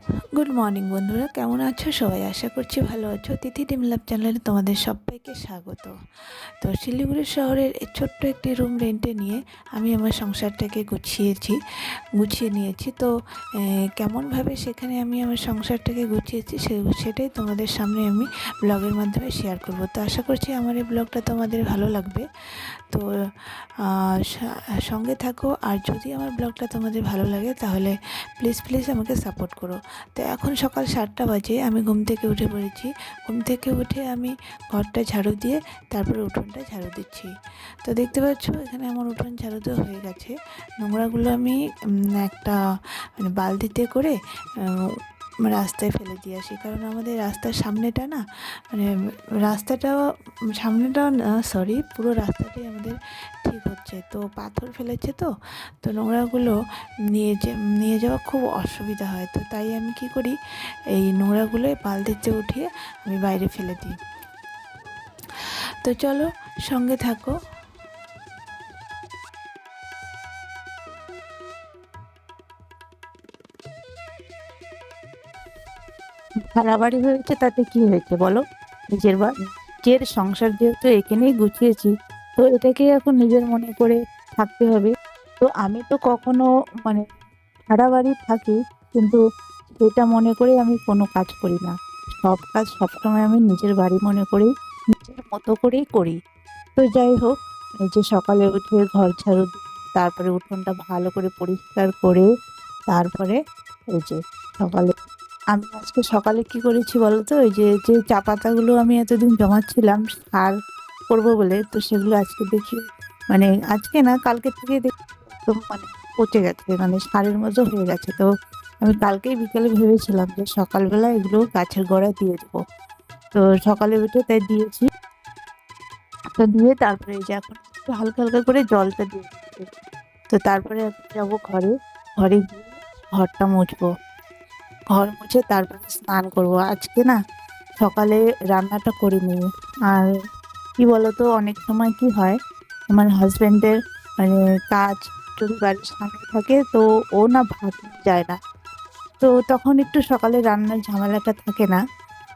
Good morning বন্ধুরা, কেমন আছো সবাই? আশা করছি ভালো আছো। তিথি ডিম লাভ চ্যানেলে তোমাদের সবাইকে স্বাগত। তো শিলিগুড়ি শহরের এই ছোট্ট একটি রুম রেন্টে নিয়ে আমি আমার সংসারটাকে গুছিয়ে নিয়েছি। তো কেমনভাবে সেখানে আমি আমার সংসারটাকে গুছিয়েছি সেটাই তোমাদের সামনে আমি ব্লগের মাধ্যমে শেয়ার করব। তো আশা করছি আমার এই ব্লগটা তোমাদের ভালো লাগবে। তো সঙ্গে থাকো, আর যদি আমার ব্লগটা তোমাদের ভালো লাগে তাহলে প্লিজ আমাকে সাপোর্ট করো। তো এখন সকাল 7টা বাজে, আমি ঘুম থেকে উঠে পড়েছি। ঘুম থেকে উঠে আমি ঘরটা ঝাড়ু দিয়ে তারপরে উঠোনটা ঝাড়ু দিচ্ছি। তো দেখতে পাচ্ছ এখানে আমার উঠোন ঝাড়ু দেওয়া হয়ে গেছে। নোংরাগুলো আমি একটা বালতিতে করে রাস্তায় ফেলে দিয়ে আসি, কারণ আমাদের রাস্তার সামনেটা না, মানে সামনেটাও না, সরি, পুরো রাস্তাটাই আমাদের ঠিক হচ্ছে। তো পাথর ফেলেছে, তো নোংরাগুলো নিয়ে যাওয়া খুব অসুবিধা হয়। তো তাই আমি কি করি, এই নোংরাগুলো বালতিতে উঠিয়ে আমি বাইরে ফেলে দিই। তো চলো, সঙ্গে থাকো। ভাড়া বাড়ি হয়েছে তাতে কি হয়েছে বলো? নিজের সংসার যেহেতু এখানেই গুছিয়েছি, তো এটাকে এখন নিজের মনে করে থাকতে হবে। তো আমি তো কখনো মানে ভাড়া বাড়ি থাকি, কিন্তু সেটা মনে করে আমি কোনো কাজ করি না। সব কাজ সবসময় আমি নিজের বাড়ি মনে করেই, নিজের মতো করেই করি। তো যাই হোক, এই যে সকালে উঠে ঘর ঝাড়ু দিয়ে তারপরে উঠোনটা ভালো করে পরিষ্কার করে তারপরে এই যে সকালে আমি আজকে সকালে কি করেছি বলো তো? ওই যে যে চা পাতাগুলো আমি এতদিন জমাচ্ছিলাম সার করবো বলে, তো সেগুলো আজকে দেখি, মানে আজকে না, কালকে থেকে দেখি একদম মানে পচে গেছে, মানে সারের মতো হয়ে গেছে। তো আমি কালকেই বিকেলে ভেবেছিলাম যে সকালবেলা এগুলো গাছের গোড়ায় দিয়ে দেবো। তো সকালে উঠে তাই দিয়েছি। তো দিয়ে তারপরে এই যে এখন একটু হালকা হালকা করে জলটা দিয়ে দিচ্ছি। তো তারপরে এখন যাবো ঘরে। ঘরে গিয়ে ঘরটা মুছবো। ঘর মুছে তারপরে স্নান করব। আজকে না সকালে রান্নাটা করিনি। আর কি বলতো, অনেক সময় কি হয়, আমার হাজবেন্ডের মানে কাজ যদি বাড়ির সামনে থাকে, তো ও না ভাত নিয়ে যায় না। তো তখন একটু সকালে রান্নার ঝামেলাটা থাকে না।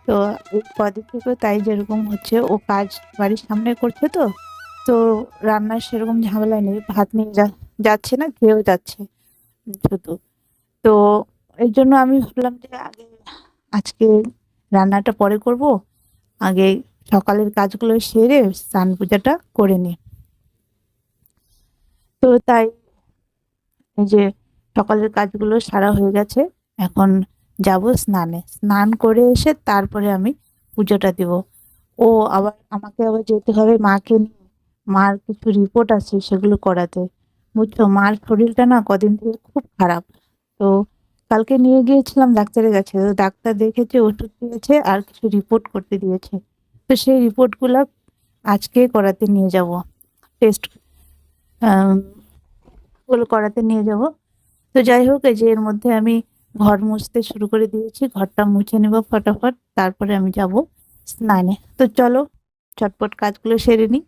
তো এই কদিন থেকে তাই যেরকম হচ্ছে, ও কাজ বাড়ির সামনে করছে, তো রান্নার সেরকম ঝামেলা নেই, ভাত নিয়ে যাচ্ছে না, খেয়েও যাচ্ছে শুধু। তো এর জন্য আমি ভাবলাম যে আজকে রান্নাটা পরে করব, আগে সকালের কাজগুলো সেরে স্নান পূজাটা করে নি। তো তাই এই যে সকালের কাজগুলো সারা হয়ে গেছে, এখন যাব স্নানে। স্নান করে এসে তারপরে আমি পুজোটা দিব। ও আবার আমাকে আবার যেতে হবে মাকে নিয়ে। মার কিছু রিপোর্ট আছে সেগুলো করাতে। বুঝছো, মার শরীরটা না কদিন থেকে খুব খারাপ। তো কালকে নিয়ে গিয়েছিলাম ডাক্তারের কাছে, তো ডাক্তার দেখেছে, ওষুধ দিয়েছে আর কিছু রিপোর্ট করতে দিয়েছে। তো সেই রিপোর্টগুলো আজকে করাতে নিয়ে যাব। টেস্ট গুলো করাতে নিয়ে যাব। তো যাই হোক, এই যে এর মধ্যে আমি ঘর মুছতে শুরু করে দিয়েছি। ঘরটা মুছে নেব ফটাফট, তারপরে আমি যাব স্নানে। তো চলো চটপট কাজগুলো সেরে নিই।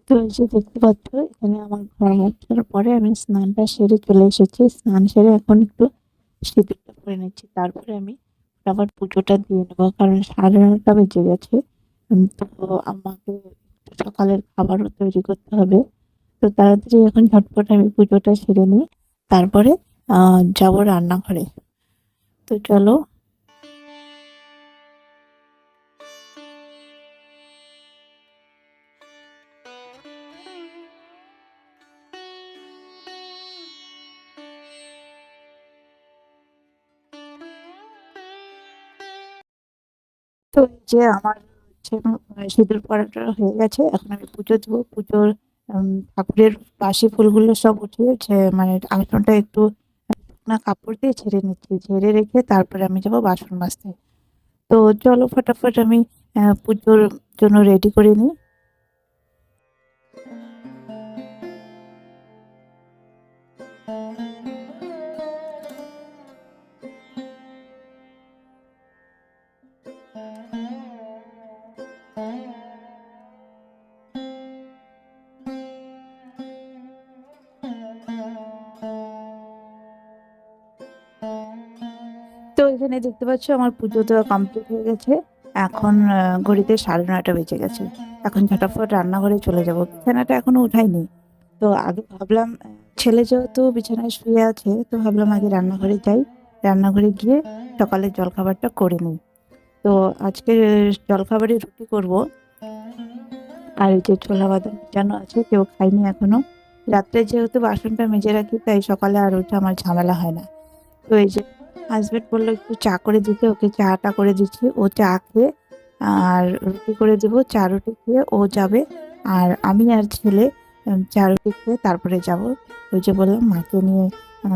তো এই যে দেখতে পাচ্ছ এখানে আমার ঘর মোছার পরে আমি স্নানটা সেরে চলে এসেছি। স্নান সেরে এখন একটু সিঁদুরটা পরে নিচ্ছি, তারপরে আমি আবার পুজোটা দিয়ে নেবো, কারণ 9:30 বেজে গেছে। তো আমাকে একটু সকালের খাবারও তৈরি করতে হবে। তো তাড়াতাড়ি এখন ঝটপট আমি পুজোটা সেরে নিই, তারপরে যাবো রান্নাঘরে। তো চলো। তো এই যে আমার হচ্ছে সিঁদুর পরাটা হয়ে গেছে, এখন আমি পুজো দেবো। পুজোর ঠাকুরের বাসি ফুলগুলো সব উঠিয়ে মানে আসনটা একটু শুকনা কাপড় দিয়ে ঝেড়ে নিচ্ছি, ঝেড়ে রেখে তারপরে আমি যাবো বাসন মাজতে। তো চলো ফটাফট আমি পুজোর জন্য রেডি করে নিই। তো এখানে দেখতে পাচ্ছ আমার পুজো দেওয়া কমপ্লিট হয়ে গেছে। এখন ঘড়িতে 9:30 বেজে গেছে। এখন ঝটাফট রান্নাঘরে চলে যাব, বিছানাটা এখনো উঠাইনি। তো আগে ভাবলাম ছেলে যেহেতু বিছানায় শুয়ে আছে, তো ভাবলাম আগে রান্নাঘরে যাই, রান্নাঘরে গিয়ে সকালের জলখাবারটা করে নিই। তো আজকে জলখাবারে রুটি করব, আর এই যে ছোলা বাদাম ভিজানো আছে, কেউ খাইনি এখনো। রাত্রে যেহেতু বাসনটা মেজে রাখি, তাই সকালে আর ওইটা আমার ঝামেলা হয় না। তো এই যে হাজবেন্ড বললো একটু চা করে দিতে, ওকে চাটা করে দিচ্ছি। ও চা খেয়ে আর রুটি করে দিব, চা রুটি খেয়ে ও যাবে। আর আমি আর ছেলে চা রুটি খেয়ে তারপরে যাব। ওই যে বললাম মাকে নিয়ে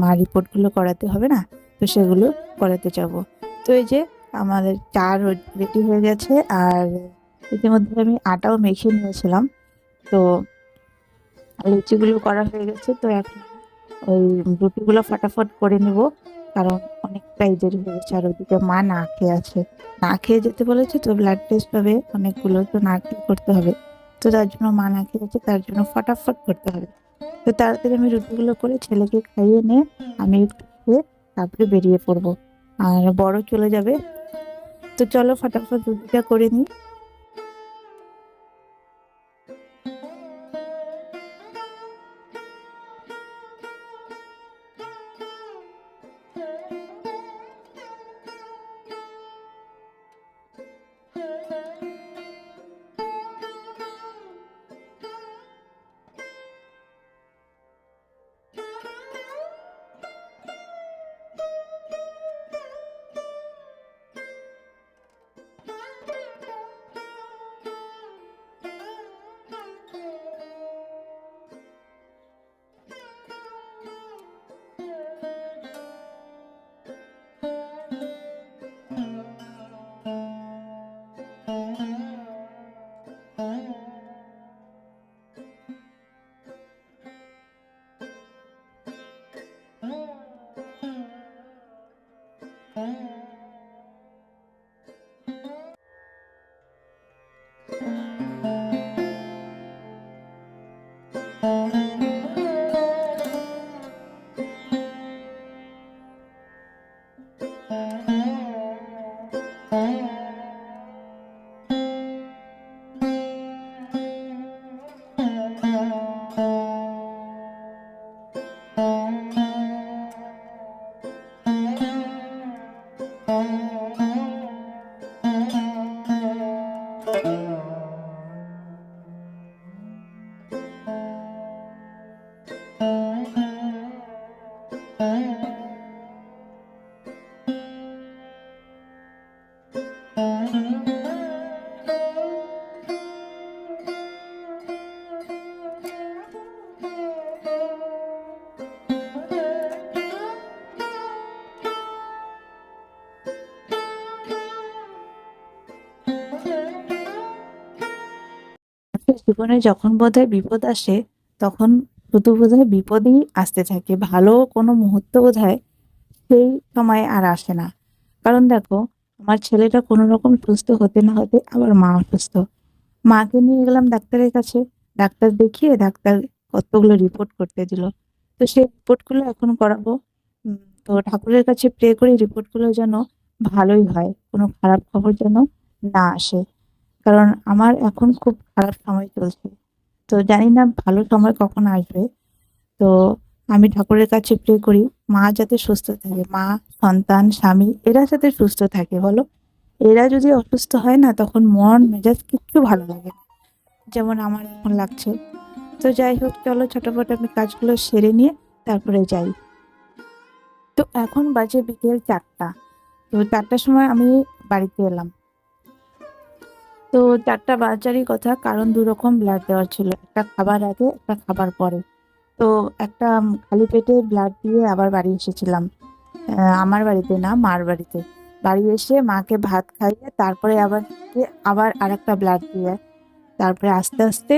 মা রিপোর্টগুলো করাতে হবে না, তো সেগুলো করাতে যাব। তো এই যে আমাদের চা রেডি হয়ে গেছে, আর ইতিমধ্যে আমি আটাও মেখে নিয়েছিলাম। তো লুচিগুলো করা হয়ে গেছে। তো এখন ওই রুটিগুলো ফটাফট করে নিব, কারণ অনেকটাই দেরি হয়ে গেছে। আর ওইদিকে মা না খেয়ে আছে, না খেয়ে যেতে বলেছে, তো ব্লাড টেস্ট হবে অনেকগুলো, তো না খেয়ে করতে হবে। তো তার জন্য মা না খেয়ে আছে, তার জন্য ফটাফট করতে হবে। তো তাড়াতাড়ি আমি রুটিগুলো করে ছেলেকে খাইয়ে নিয়ে আমি একটু খেয়ে তারপরে বেরিয়ে পড়বো, আর বড় চলে যাবে। তো চলো ফটাফট রুটিটা করে নিই। মানুষের জীবনে যখন বোধহয় বিপদ আসে, তখন শুধু বোধহয় বিপদই আসতে থাকে, ভালো কোনো মুহূর্ত বোধহয় সেই সময় আর আসে না। কারণ দেখো, আমার ছেলেটা কোনো রকম সুস্থ হতে না হতে আবার মা অসুস্থ। মাকে নিয়ে গেলাম ডাক্তারের কাছে, ডাক্তার দেখিয়ে ডাক্তার কতগুলো রিপোর্ট করতে দিল। তো সেই রিপোর্টগুলো এখন করাবো। তো ঠাকুরের কাছে প্রে করি রিপোর্টগুলো যেন ভালোই হয়, কোনো খারাপ খবর যেন না আসে। কারণ আমার এখন খুব খারাপ সময় চলছে। তো জানি না ভালো সময় কখন আসবে। তো আমি ঠাকুরের কাছে প্রে করি মা যাতে সুস্থ থাকে, মা, সন্তান, স্বামী এরা যাতে সুস্থ থাকে বলো। এরা যদি অসুস্থ হয় না তখন মন মেজাজ কিচ্ছু ভালো লাগে না, যেমন আমার এখন লাগছে। তো যাই হোক, চলো ঝটপট আমি কাজগুলো সেরে নিয়ে তারপরে যাই। তো এখন বাজে বিকেল 4টা। তো 4টার সময় আমি বাড়িতে এলাম। তো 4টা বাজারই কথা, কারণ দু রকম ব্লাড দেওয়ার ছিল, একটা খাবার আগে একটা খাবার পরে। তো একটা খালি পেটে ব্লাড দিয়ে আবার বাড়ি এসেছিলাম। আমার বাড়িতে না, মার বাড়িতে। বাড়ি এসে মাকে ভাত খাইয়ে তারপরে আবার আবার আরেকটা ব্লাড দিয়ে তারপরে আস্তে আস্তে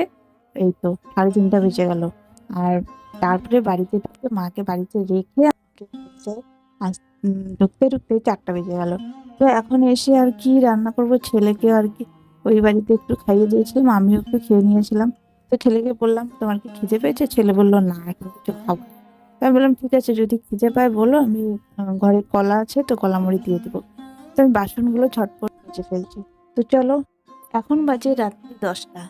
এই তো 3:30 বেজে গেল। আর তারপরে বাড়িতে ঢুকে মাকে বাড়িতে রেখে আমাকে হচ্ছে ঢুকতে ঢুকতে 4টা বেজে গেল। তো এখন এসে আর কি রান্না করব, ছেলেকে আর কি ওই বাড়িতে একটু খাইয়ে দিয়েছিলাম, আমিও একটু খেয়ে নিয়েছিলাম। তো ছেলেকে বললাম তোমার কি খিদে পেয়েছে? ছেলে বললো না, এখন কিছু খাবো না। তো আমি বললাম ঠিক আছে, যদি খিদে পায় বলো, আমি ঘরে কলা আছে তো কলা মুড়ি দিয়ে দেবো। তো আমি বাসনগুলো ঝটপট মেজে ফেলছি। তো চলো, এখন বাজে রাত্রি 10টা।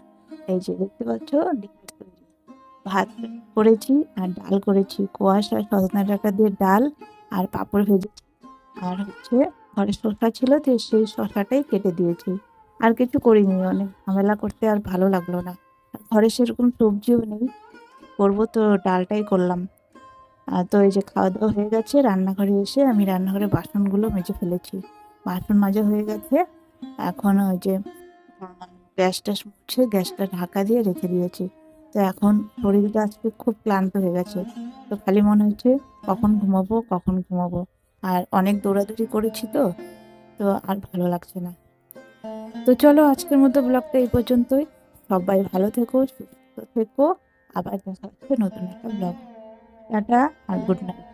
এই যে দেখতে পাচ্ছ ডিমের তৈরি ভাত করেছি আর ডাল করেছি, কুয়াশা সজনা ডাঁটা দিয়ে ডাল আর পাঁপড় ভেজেছি। আর হচ্ছে ঘরে শসা ছিল, তো সেই শসাটাই কেটে দিয়েছি। আর কিছু করিনি, অনেক ঝামেলা করতে আর ভালো লাগলো না। আর ঘরে সেরকম সবজিও নেই, করবো তো ডালটাই করলাম। তো এই যে খাওয়া দাওয়া হয়ে গেছে, রান্নাঘরে এসে আমি রান্নাঘরে বাসনগুলো মেজে ফেলেছি। বাসন মাজা হয়ে গেছে। এখন ওই যে গ্যাসটা মুছে গ্যাসটা ঢাকা দিয়ে রেখে দিয়েছি। তো এখন শরীরটা আজকে খুব ক্লান্ত হয়ে গেছে। তো খালি মনে হচ্ছে কখন ঘুমাবো কখন ঘুমাবো। আর অনেক দৌড়াদৌড়ি করেছি তো, তো আর ভালো লাগছে না। তো চলো, আজকের মতো ব্লগটা এই পর্যন্তই। সবাই ভালো থেকো, সুস্থ থেকো। আবার দেখা হচ্ছে নতুন একটা ব্লগ। টাটা আর গুড নাইট।